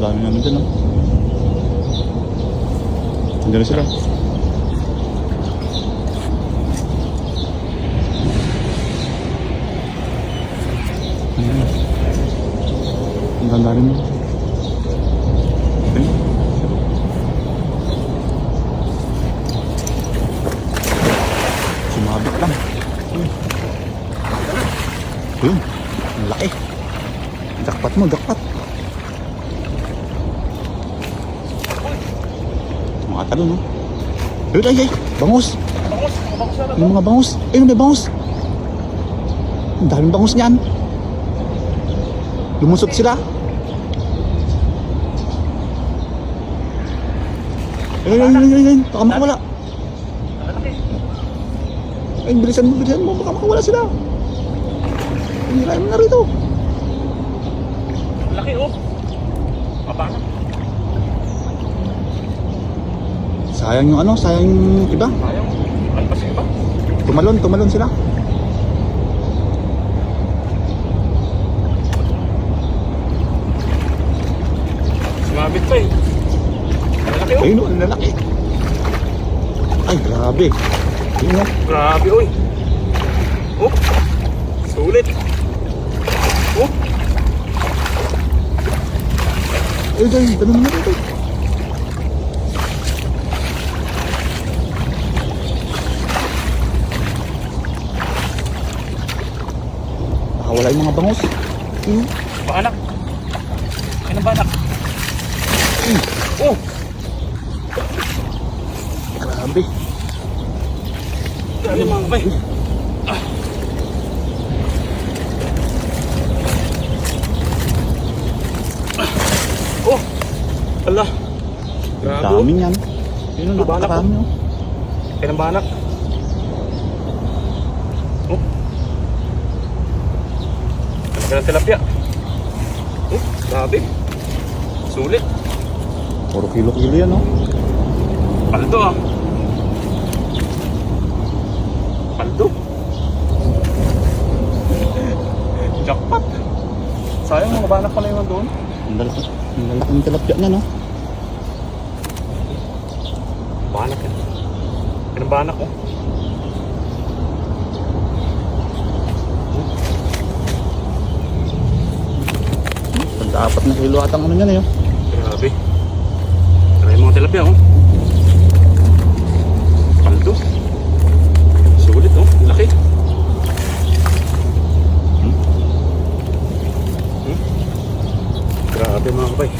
Ang dami namin dyan, no? Andiyan na sila. Ayan. Ang ganda rin. Okay. Sumabit lang. Yun. Ang laki. Jackpot mo, jackpot. Mga talo, no? Ay, ay, ay. Bangus. Yung mga bangus. Ayun, may bangus. Ang daming bangus niyan. Lumusot sila. Ay, ay, ay, ay, ay. Baka makawala. Ay, bilisan mo. Baka makawala sila. Hirahin mo na rito. Laki, oh. Mabangat. Sayang yung ano, sayang yung iba. Sayang. Alpas yung iba. Tumalon sila. Sumabit pa eh. Malaki, oh. Ayun, ang lalaki. Ay, grabe. Ayun, oh. Grabe, oy. Oh. Sulit. Oh. Ay, ganun na rito. Nakawala yung mga bangus. Ayun. Banak. Anong banak? Oh. Grabe. Grabe mga kabay. Oh. Ala. Grabe. Dami yan. Yun, Ano, banak, napakarami, oh. Anong banak? Oh. Talaga ng tilapia. Oh. Grabe. Sulit. Puro kilo-kilo yan, oh. Paldo ah. Paldo. Jackpot. Sayang mga banak pala yung doon. Ang lalaki ng tilapia niya, no? Banak yan. Anong banak oh? Tanda-apat na kilo atang ano niyan, eh, oh. Grabe. Try mga tilapia oh. Paldo. Sulit oh. Laki. Grabe mga kabay.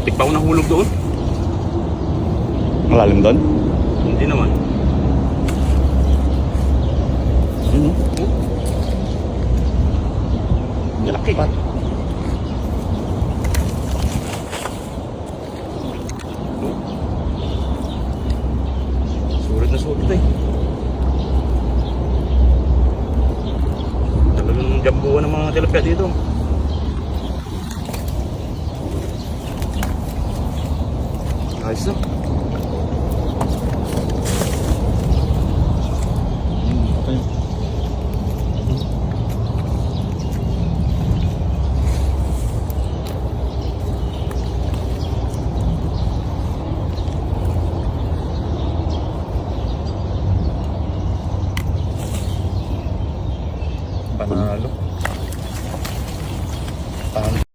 Tikpa ko nahulog doon. Malalim doon? Hindi naman. Yun, oh. Laki. Sulit na sulit eh. Talagang jambuan ng mga tilapia dito. Ayos na. Okay. Panalo.